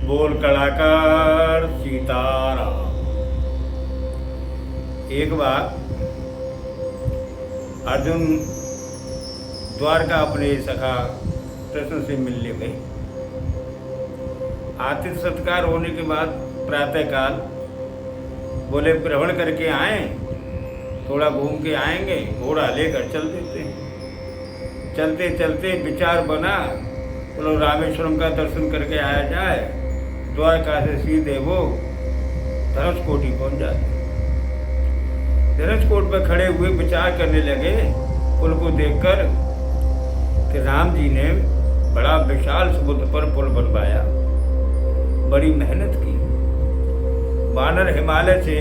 बोल कलाकार सीताराम। एक बार अर्जुन द्वारका अपने सखा कृष्ण से मिलने गए। आतिथ्य सत्कार होने के बाद प्रातःकाल बोले भ्रमण करके आए, थोड़ा घूम के आएंगे, घोड़ा लेकर चल देते हैं। चलते चलते विचार बना बोलो रामेश्वरम का दर्शन करके आया जाए। द्वारका से सीधे वो धनुषकोटी पहुंच जाते। धनुषकोट पर खड़े हुए विचार करने लगे पुल को देखकर कि राम जी ने बड़ा विशाल समुद्र पर पुल बनवाया, बड़ी मेहनत की। वानर हिमालय से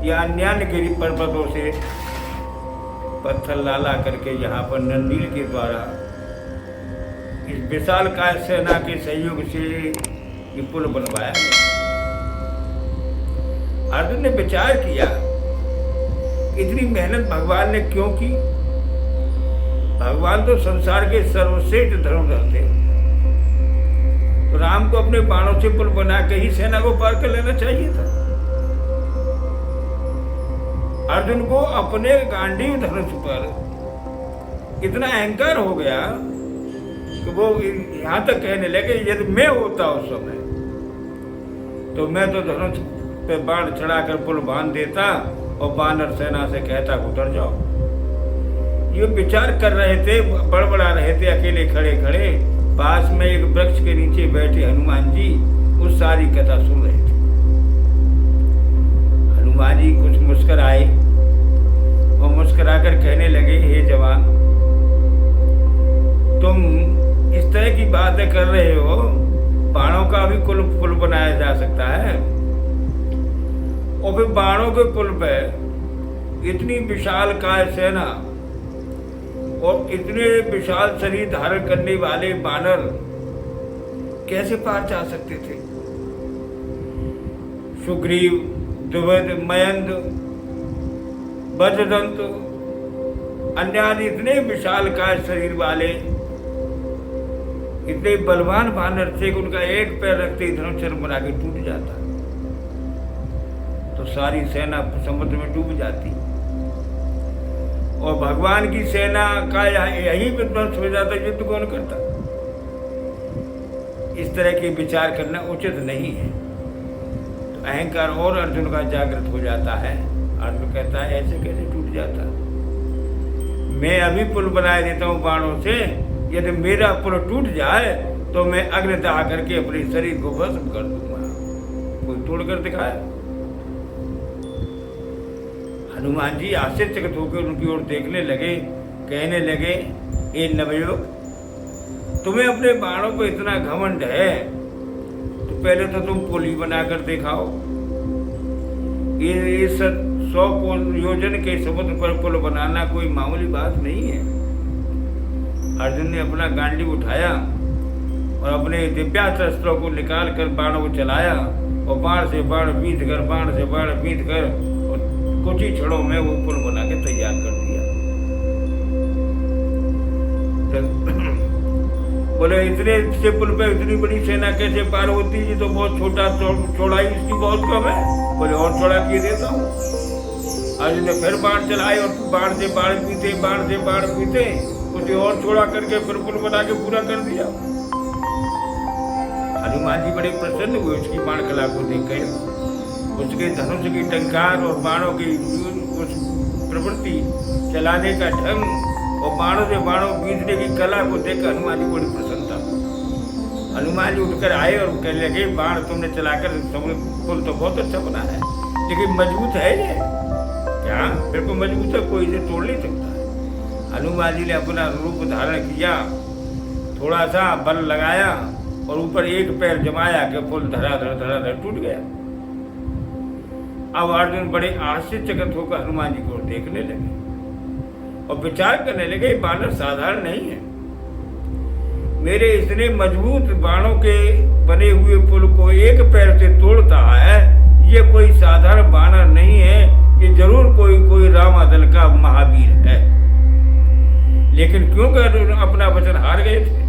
या अन्य गिरी पर्वतों से पत्थर ला करके यहाँ पर नंदील के द्वारा इस विशाल काय सेना के सहयोग से ये पुल बनवाया गया। अर्जुन ने विचार किया इतनी मेहनत भगवान ने क्यों की। भगवान तो संसार के सर्वश्रेष्ठ धर्मधर थे, तो राम को अपने बाणों से पुल बना के ही सेना को पार कर लेना चाहिए था। अर्जुन को अपने गांडीव धनुष पर इतना अहंकार हो गया कि वो यहां तक कहने लगे यदि मैं होता उस समय तो मैं तो धनुष पे बाण चढ़ाकर पुल बांध देता और वानर सेना से कहता उतर जाओ। ये विचार कर रहे थे, बड़बड़ा रहे थे अकेले खड़े खड़े। पास में एक वृक्ष के नीचे बैठे हनुमान जी उस सारी कथा सुन रहे थे। हनुमान जी कुछ मुस्कुराए और मुस्कुराकर कहने लगे हे जवान, तुम इस तरह की बातें कर रहे हो, बाणों का भी पुल बनाया जा सकता है। और फिर बाणों के पुल पर इतनी विशाल काय सेना और इतने विशाल शरीर धारण करने वाले बानर कैसे पार जा सकते थे। सुग्रीव, द्रुपद, मयंद, वज्रदंत अन्य इतने विशाल काय शरीर वाले इतने बलवान बानर थे कि उनका एक पैर रखते ही धनुष बना के टूट जाता तो सारी सेना समुद्र में डूब जाती और भगवान की सेना का यही विध्वंस हो जाता, युद्ध कौन करता। इस तरह के विचार करना उचित नहीं है। तो अहंकार और अर्जुन का जागृत हो जाता है। अर्जुन कहता है ऐसे कैसे टूट जाता, मैं अभी पुल बनाए देता हूँ बाणों से, यदि मेरा पुल टूट जाए तो मैं अग्निदाह करके अपने शरीर को भस्म कर दूंगा। कोई तोड़कर दिखाया। हनुमान जी आश्चर्यचकित होकर उनकी ओर देखने लगे, कहने लगे ए नवयुवक, तुम्हें अपने बाणों को इतना घमंड है तो पहले तो तुम पुल ही बनाकर दिखाओ। ये 100 योजन के समुद्र पर पुल बनाना कोई मामूली बात नहीं है। अर्जुन ने अपना गांडीव उठाया और अपने दिव्यास्त्रों को निकाल कर बाणों को चलाया और बाण से बाण बीत कर और कुछ ही क्षणों में वो पुल बना के तैयार कर दिया। बोले इतने से पुल पे इतनी बड़ी सेना कैसे पार होती है, तो बहुत छोटा चौड़ाई इसकी बहुत कम है। बोले और चौड़ा किए देता हूँ। अर्जुन ने फिर बाण चलाए और बाण से बाण पीते कुछ और चौड़ा करके फिर पुल बना के पूरा कर दिया। हनुमान जी बड़े प्रसन्न हुए उसकी बाण कला को देखकर। उसके धनुष की टंकार और बाणों की उस प्रवृत्ति, चलाने का ढंग और बाणों से बाणों बीतने की कला को देखकर हनुमान जी बड़ी प्रसन्नता। हनुमान जी उठकर आए और कहने लगे बाण तुमने चलाकर पुल तो बहुत अच्छा बना है, लेकिन मजबूत है ये क्या? बिल्कुल मजबूत है, कोई इसे तोड़ नहीं सकता। हनुमान जी ने अपना रूप धारण किया, थोड़ा सा बल लगाया और ऊपर एक पैर जमाया कि पुल धड़ाधड़ टूट गया। अब अर्जुन बड़े आश्चर्यचकित होकर हनुमान जी को देखने लगे और विचार करने लगे बानर साधारण नहीं है। मेरे इतने मजबूत बाणों के बने हुए पुल को एक पैर से तोड़ता है, ये कोई साधारण बानर नहीं है, ये जरूर कोई रामादल का महावीर है। लेकिन क्यों कर अपना वचन हार गए थे।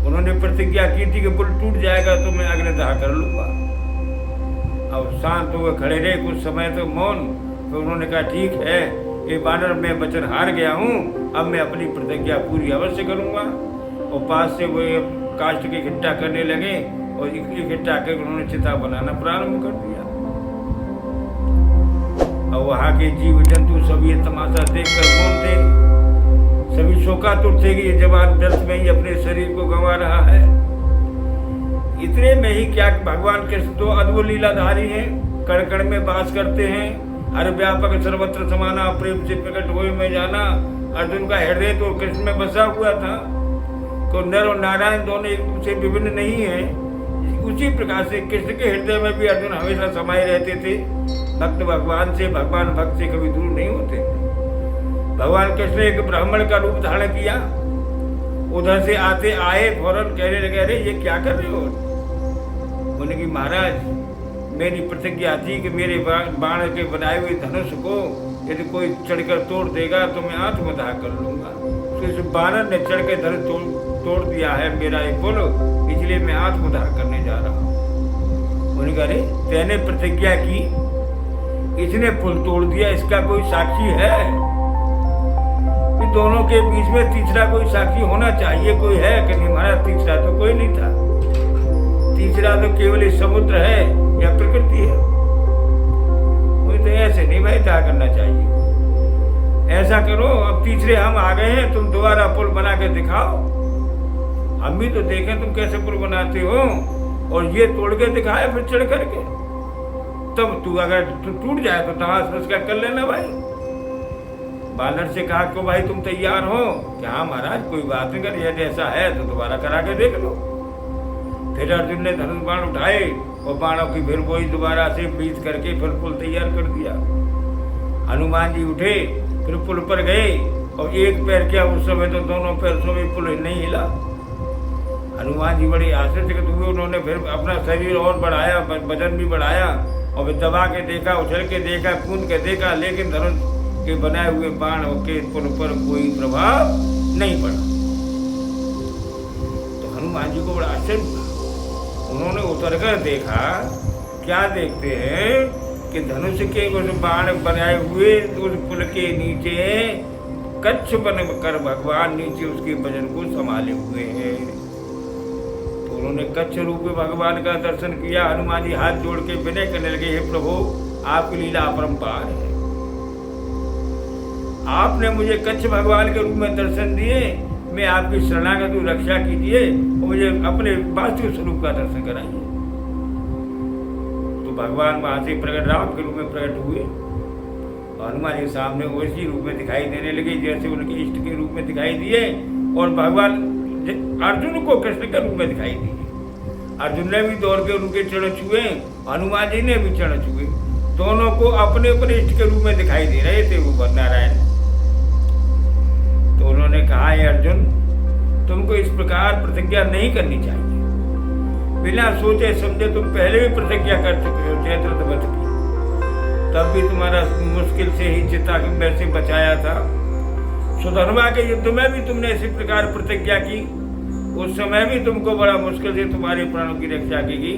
उन्होंने प्रतिज्ञा की थी कि पुल टूट जाएगा तो मैं अग्निदाह कर लूंगा। अब शांत हुए खड़े रहे कुछ समय तो मौन। तो उन्होंने कहा ठीक है ये बानर, मैं वचन हार गया हूँ, अब मैं अपनी प्रतिज्ञा पूरी अवश्य करूंगा। और पास से वो काष्ठ की इकट्ठा करने लगे और इकट्ठा कर उन्होंने चिता बनाना प्रारंभ कर दिया। और वहां के जीव जंतु सभी ये तमाशा देखकर मौन थे। सभी शोकातुर थे कि ये जवान व्यर्थ में ही अपने शरीर को गंवा रहा है। इतने में ही क्या भगवान कृष्ण तो अद्भुत लीलाधारी हैं, कण कण में वास करते हैं, हर व्यापक सर्वत्र समाना, प्रेम से प्रकट हुए में जाना। अर्जुन का हृदय तो कृष्ण में बसा हुआ था। तो नर और नारायण दोनों एक दूसरे विभिन्न नहीं है। उसी प्रकार से कृष्ण के हृदय में भी अर्जुन हमेशा समाये रहते थे। भक्त भगवान से, भगवान भक्त से कभी दूर नहीं होते। भगवान कृष्ण एक ब्राह्मण का रूप धारण किया। उधर से आते आए फौरन कहने लगे, अरे ये क्या कर रहे हो? बोले कि महाराज मेरी प्रतिज्ञा थी कि मेरे बाण के बनाए हुए धनुष को यदि कोई चढ़कर तोड़ देगा तो मैं आत्मदाह कर लूंगा। तो इस बानर ने चढ़कर धनुष तोड़ दिया है मेरा ये पुल, इसलिए मैं आत्मदाह करने जा रहा हूँ। उन्होंने कहा, अरे तेने प्रतिज्ञा की, इसने पुल तोड़ दिया, इसका कोई साक्षी है? दोनों के बीच में तीसरा कोई साक्षी होना चाहिए। कोई है कि नहीं? महाराज तीसरा तो कोई नहीं था। तीसरा तो केवल इस समुद्र है या प्रकृति है। कोई तो ऐसे नहीं भाई क्या करना चाहिए। ऐसा करो, अब तीसरे हम आ गए हैं, तुम दोबारा पुल बना के दिखाओ, हम भी तो देखें तुम कैसे पुल बनाते हो। और ये तोड़ के दिखाए फिर चढ़ करके, तब तू अगर टूट जाए तो तमाश उसका कर लेना भाई। बानर से कहा कि भाई तुम तैयार हो? क्या हाँ महाराज कोई बात नहीं, कर यदि ऐसा है तो दोबारा करा के देख लो। फिर अर्जुन ने धनुष बाण उठाए और बाणों की फिर वही दोबारा से बीच करके फिर पुल तैयार कर दिया। हनुमान जी उठे, फिर पुल पर गए और एक पैर किया। उस समय तो दोनों पैर से भी पुल नहीं हिला। हनुमान जी बड़े आश्चर्यचकित हुए। उन्होंने फिर अपना शरीर और बढ़ाया, वजन भी बढ़ाया और फिर दबा के देखा, उछल के देखा, कूद के देखा, लेकिन धनुष के बनाए हुए बाण के पुल पर कोई प्रभाव नहीं पड़ा। तो हनुमान जी को बड़ा आश्चर्य हुआ। उन्होंने उतर कर देखा, क्या देखते हैं कि धनुष के उस बाण बनाए हुए उस पुल के नीचे कच्छ बनकर भगवान नीचे उसके वजन को संभाले हुए हैं। तो उन्होंने कच्छ रूप में भगवान का दर्शन किया। हनुमान जी हाथ जोड़ के विनय करने लगे, हे प्रभु आपकी लीला अपरंपार है। आपने मुझे कच्छ भगवान के रूप में दर्शन दिए, मैं आपकी शरणागत हूँ, रक्षा कीजिए और मुझे अपने वास्तविक स्वरूप का दर्शन कराइए। तो भगवान वहां से प्रकट राम के रूप में प्रकट हुए। हनुमान के सामने वैसी रूप में दिखाई देने लगे जैसे उनके इष्ट के रूप में दिखाई दिए। और भगवान अर्जुन को कृष्ण के रूप में दिखाई दिए। अर्जुन ने भी दौड़ के उनके चरण छुए, हनुमान जी ने भी चरण छुए। दोनों को अपने अपने इष्ट के रूप में दिखाई दे रहे थे वो नारायण। तो उन्होंने कहा, है अर्जुन तुमको इस प्रकार प्रतिज्ञा नहीं करनी चाहिए। बिना सोचे समझे तुम पहले भी प्रतिज्ञा कर चुके हो जयद्रथ वध की, तब भी तुम्हारा मुश्किल से ही चिता में से बचाया था। सुधर्मा के युद्ध में भी तुमने इसी प्रकार प्रतिज्ञा की, उस समय भी तुमको बड़ा मुश्किल से तुम्हारे प्राणों की रक्षा की गई।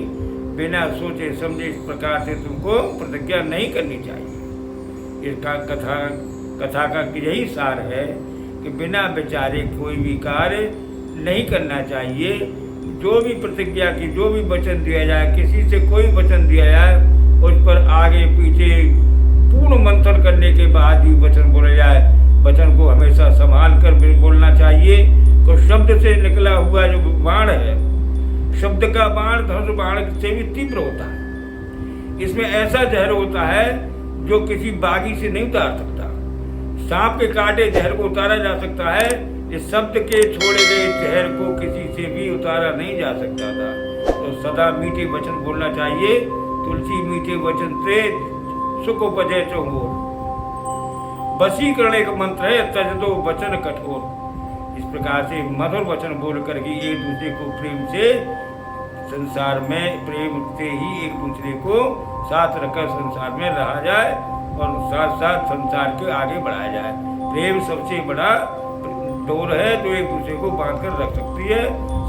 बिना सोचे समझे इस प्रकार से तुमको प्रतिज्ञा नहीं करनी चाहिए। इसका कथा का यही सार है कि बिना विचारे कोई भी कार्य नहीं करना चाहिए। जो भी प्रतिज्ञा की, जो भी वचन दिया जाए, किसी से कोई वचन दिया जाए, उस पर आगे पीछे पूर्ण मंथन करने के बाद ही वचन बोला जाए। वचन को हमेशा संभाल कर बोलना चाहिए। तो शब्द से निकला हुआ जो बाण है, शब्द का बाण धनुष बाण से भी तीव्र होता है। इसमें ऐसा जहर होता है जो किसी बागी से नहीं उतार सकता। सांप के काटे जहर को उतारा जा सकता है, इस शब्द के छोड़े गए जहर को किसी से भी उतारा नहीं जा सकता था। तो सदा मीठे वचन बोलना चाहिए। तुलसी मीठे वचन से सुख उपजे चौंगोर। वशीकरण एक मंत्र है, तज दो वचन कठोर। इस प्रकार से मधुर वचन बोल करके एक दूसरे को प्रेम से, संसार में प्रेम से ही एक दूसरे को साथ रखकर संसार में रहा जाए और साथ साथ संसार के आगे बढ़ाया जाए। प्रेम सबसे बड़ा डोर है जो एक दूसरे को बांध कर रख सकती है,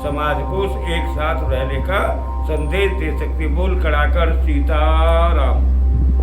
समाज को एक साथ रहने का संदेश दे सकती है। बोल कड़ाकर सीताराम।